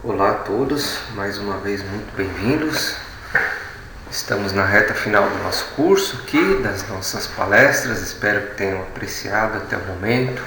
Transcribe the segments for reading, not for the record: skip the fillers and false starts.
Olá a todos, mais uma vez muito bem-vindos. Estamos na reta final do nosso curso aqui, das nossas palestras. Espero que tenham apreciado até o momento.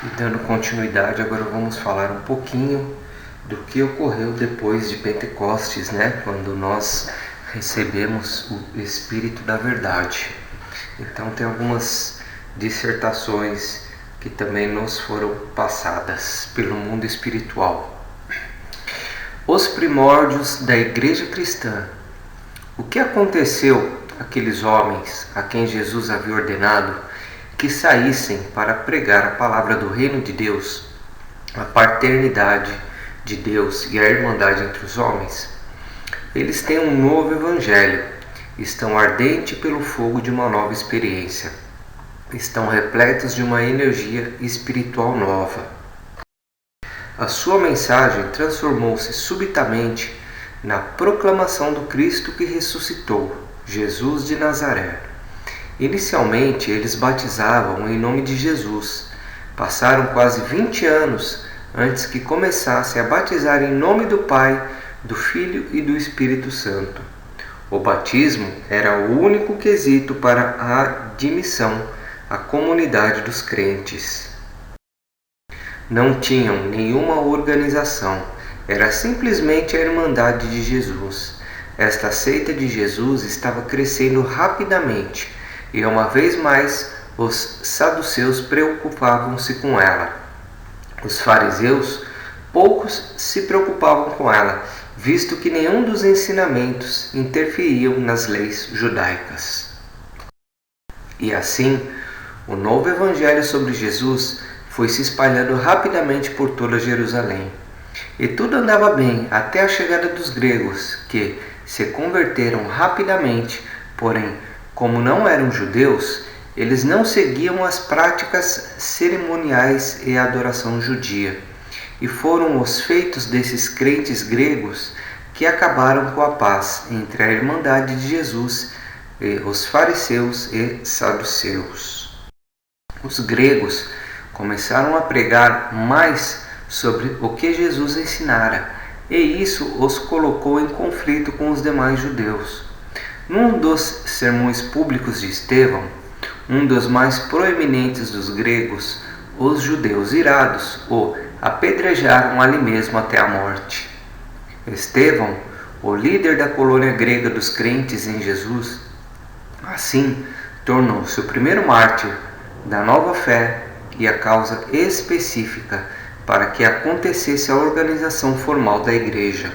E dando continuidade, agora vamos falar um pouquinho do que ocorreu depois de Pentecostes, quando nós recebemos o Espírito da Verdade. Então tem algumas dissertações que também nos foram passadas pelo mundo espiritual. Os primórdios da Igreja Cristã. O que aconteceu àqueles homens a quem Jesus havia ordenado que saíssem para pregar a palavra do reino de Deus, a paternidade de Deus e a irmandade entre os homens? Eles têm um novo evangelho, estão ardentes pelo fogo de uma nova experiência, estão repletos de uma energia espiritual nova. A sua mensagem transformou-se subitamente na proclamação do Cristo que ressuscitou, Jesus de Nazaré. Inicialmente, eles batizavam em nome de Jesus. Passaram quase 20 anos antes que começassem a batizar em nome do Pai, do Filho e do Espírito Santo. O batismo era o único quesito para a admissão à comunidade dos crentes. Não tinham nenhuma organização, era simplesmente a Irmandade de Jesus. Esta seita de Jesus estava crescendo rapidamente e, uma vez mais, os saduceus preocupavam-se com ela. Os fariseus poucos se preocupavam com ela, visto que nenhum dos ensinamentos interferiam nas leis judaicas. E assim, o novo evangelho sobre Jesus foi se espalhando rapidamente por toda Jerusalém. E tudo andava bem até a chegada dos gregos, que se converteram rapidamente, porém, como não eram judeus, eles não seguiam as práticas cerimoniais e a adoração judia. E foram os feitos desses crentes gregos que acabaram com a paz entre a Irmandade de Jesus e os fariseus e saduceus. Os gregos começaram a pregar mais sobre o que Jesus ensinara, e isso os colocou em conflito com os demais judeus. Num dos sermões públicos de Estevão, um dos mais proeminentes dos gregos, os judeus irados o apedrejaram ali mesmo até a morte. Estevão, o líder da colônia grega dos crentes em Jesus, assim tornou-se o primeiro mártir da nova fé e a causa específica para que acontecesse a organização formal da igreja.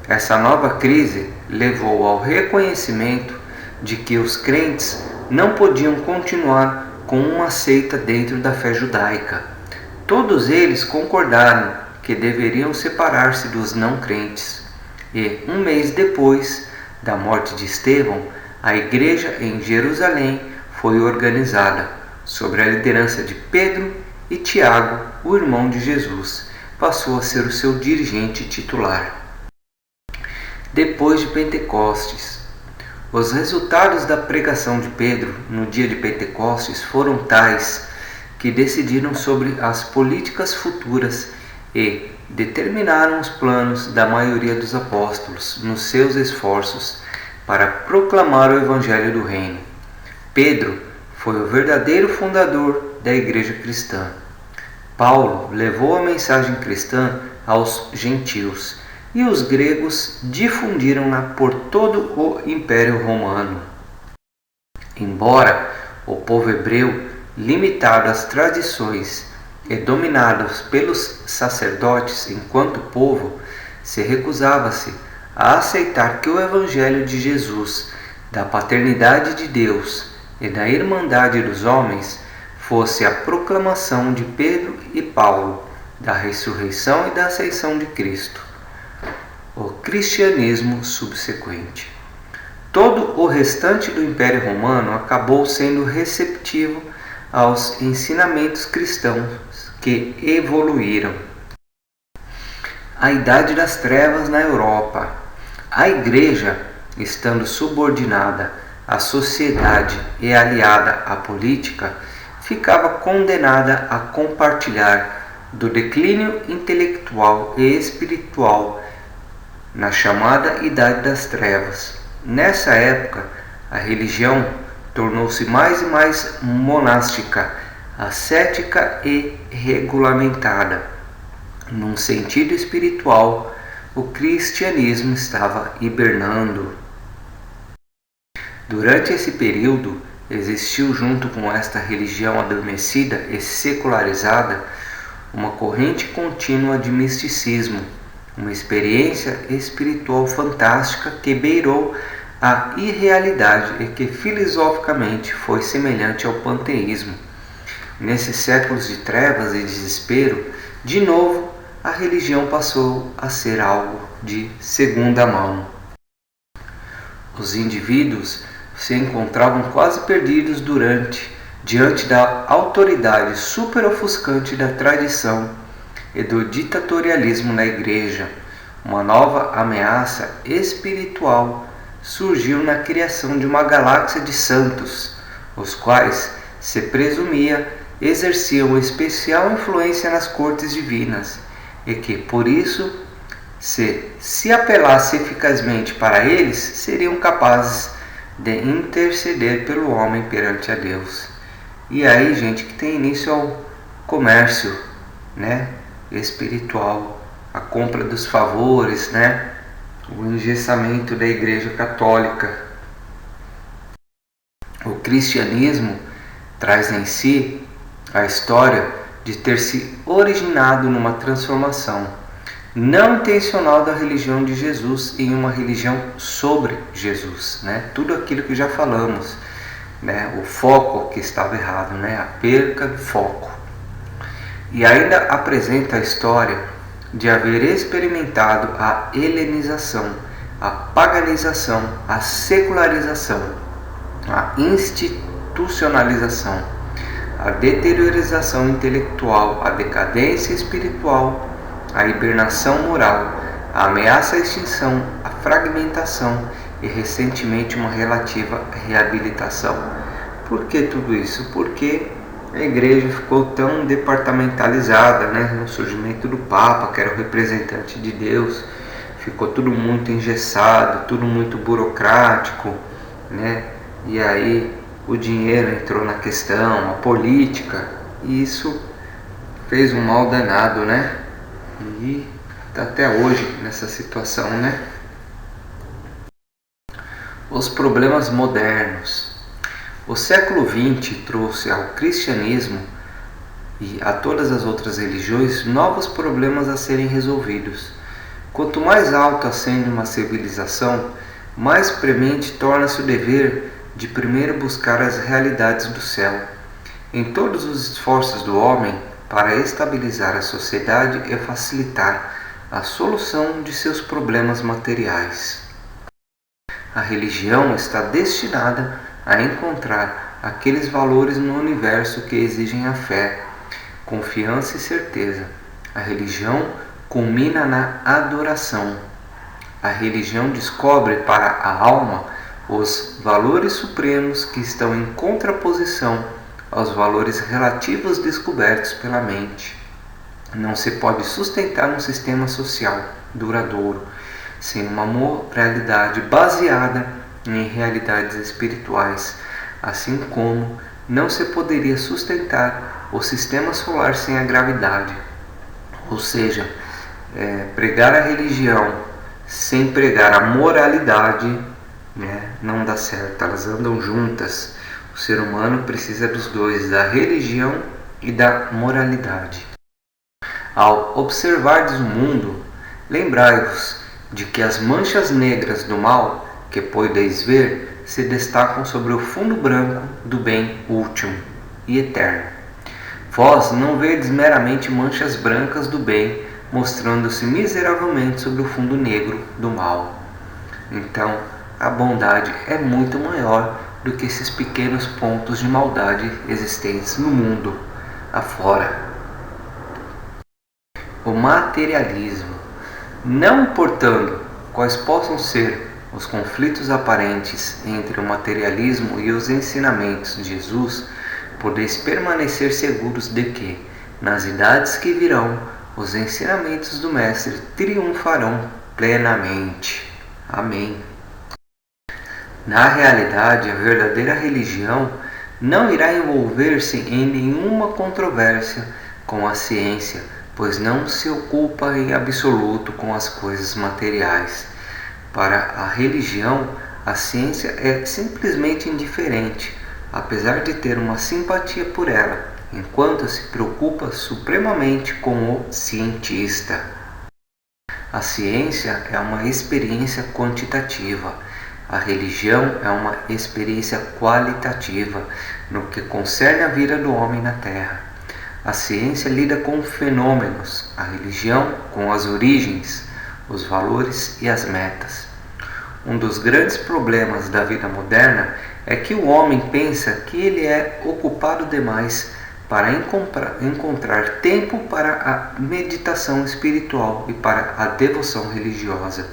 Essa nova crise levou ao reconhecimento de que os crentes não podiam continuar com uma seita dentro da fé judaica. Todos eles concordaram que deveriam separar-se dos não crentes. E, um mês depois da morte de Estevão, a igreja em Jerusalém foi organizada sob a liderança de Pedro e Tiago, o irmão de Jesus, passou a ser o seu dirigente titular. Depois de Pentecostes, os resultados da pregação de Pedro no dia de Pentecostes foram tais que decidiram sobre as políticas futuras e determinaram os planos da maioria dos apóstolos nos seus esforços para proclamar o Evangelho do Reino. Pedro foi o verdadeiro fundador da Igreja Cristã. Paulo levou a mensagem cristã aos gentios e os gregos difundiram-na por todo o Império Romano. Embora o povo hebreu, limitado às tradições e dominado pelos sacerdotes enquanto povo, se recusava-se a aceitar que o Evangelho de Jesus, da paternidade de Deus e da irmandade dos homens, fosse a proclamação de Pedro e Paulo da ressurreição e da ascensão de Cristo, o cristianismo subsequente. Todo o restante do Império Romano acabou sendo receptivo aos ensinamentos cristãos que evoluíram. A Idade das Trevas na Europa. A Igreja, estando subordinada à sociedade e aliada à política, ficava condenada a compartilhar do declínio intelectual e espiritual na chamada Idade das Trevas. Nessa época, a religião tornou-se mais e mais monástica, ascética e regulamentada. Num sentido espiritual, o cristianismo estava hibernando. Durante esse período, existiu junto com esta religião adormecida e secularizada uma corrente contínua de misticismo, uma experiência espiritual fantástica que beirou a irrealidade e que filosoficamente foi semelhante ao panteísmo. Nesses séculos de trevas e desespero, de novo, a religião passou a ser algo de segunda mão. Os indivíduos se encontravam quase perdidos diante da autoridade superofuscante da tradição e do ditatorialismo na igreja. Uma nova ameaça espiritual surgiu na criação de uma galáxia de santos, os quais, se presumia, exerciam especial influência nas cortes divinas, e que, por isso, se apelasse eficazmente para eles, seriam capazes de interceder pelo homem perante a Deus. E aí, gente, que tem início ao comércio, espiritual, a compra dos favores, o engessamento da Igreja Católica. O cristianismo traz em si a história de ter se originado numa transformação não intencional da religião de Jesus em uma religião sobre Jesus, Tudo aquilo que já falamos, o foco que estava errado, a perca do foco. E ainda apresenta a história de haver experimentado a helenização, a paganização, a secularização, a institucionalização, a deteriorização intelectual, a decadência espiritual, a hibernação moral, a ameaça à extinção, a fragmentação e recentemente uma relativa reabilitação. Por que tudo isso? Porque a igreja ficou tão departamentalizada, no surgimento do Papa, que era o representante de Deus, ficou tudo muito engessado, tudo muito burocrático, e aí o dinheiro entrou na questão, a política, e isso fez um mal danado, e está até hoje nessa situação, Os problemas modernos. O século XX trouxe ao cristianismo e a todas as outras religiões novos problemas a serem resolvidos. Quanto mais alta ascende uma civilização, mais premente torna-se o dever de primeiro buscar as realidades do céu. Em todos os esforços do homem para estabilizar a sociedade e facilitar a solução de seus problemas materiais. A religião está destinada a encontrar aqueles valores no universo que exigem a fé, confiança e certeza. A religião culmina na adoração. A religião descobre para a alma os valores supremos que estão em contraposição aos valores relativos descobertos pela mente. Não se pode sustentar um sistema social duradouro sem uma moralidade baseada em realidades espirituais, assim como não se poderia sustentar o sistema solar sem a gravidade. Ou seja, pregar a religião sem pregar a moralidade, não dá certo, elas andam juntas. O ser humano precisa dos dois, da religião e da moralidade. Ao observardes o mundo, lembrai-vos de que as manchas negras do mal que podeis ver se destacam sobre o fundo branco do bem último e eterno. Vós não vedes meramente manchas brancas do bem mostrando-se miseravelmente sobre o fundo negro do mal. Então, a bondade é muito maior do que esses pequenos pontos de maldade existentes no mundo afora. O materialismo. Não importando quais possam ser os conflitos aparentes entre o materialismo e os ensinamentos de Jesus, podeis permanecer seguros de que, nas idades que virão, os ensinamentos do Mestre triunfarão plenamente. Amém. Na realidade, a verdadeira religião não irá envolver-se em nenhuma controvérsia com a ciência, pois não se ocupa em absoluto com as coisas materiais. Para a religião, a ciência é simplesmente indiferente, apesar de ter uma simpatia por ela, enquanto se preocupa supremamente com o cientista. A ciência é uma experiência quantitativa. A religião é uma experiência qualitativa no que concerne a vida do homem na Terra. A ciência lida com fenômenos, a religião com as origens, os valores e as metas. Um dos grandes problemas da vida moderna é que o homem pensa que ele é ocupado demais para encontrar tempo para a meditação espiritual e para a devoção religiosa.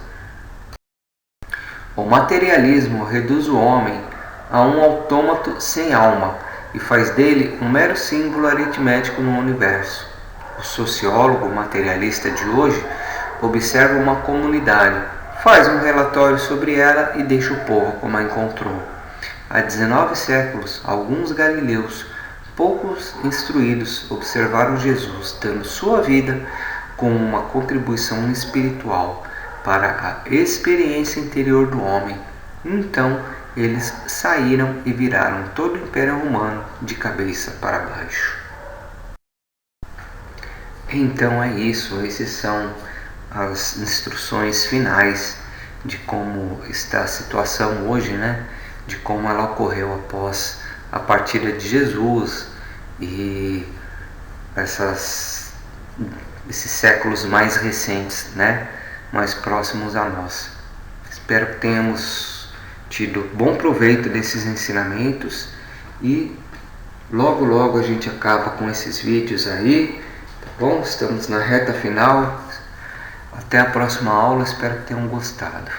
O materialismo reduz o homem a um autômato sem alma e faz dele um mero símbolo aritmético no universo. O sociólogo materialista de hoje observa uma comunidade, faz um relatório sobre ela e deixa o povo como a encontrou. Há 19 séculos, alguns galileus, poucos instruídos, observaram Jesus dando sua vida como uma contribuição espiritual para a experiência interior do homem. Então, eles saíram e viraram todo o Império Romano de cabeça para baixo. Então é isso, esses são as instruções finais de como está a situação hoje, de como ela ocorreu após a partida de Jesus e esses séculos mais recentes, mais próximos a nós. Espero que tenhamos tido bom proveito desses ensinamentos e logo a gente acaba com esses vídeos aí, tá bom? Estamos na reta final. Até a próxima aula, espero que tenham gostado.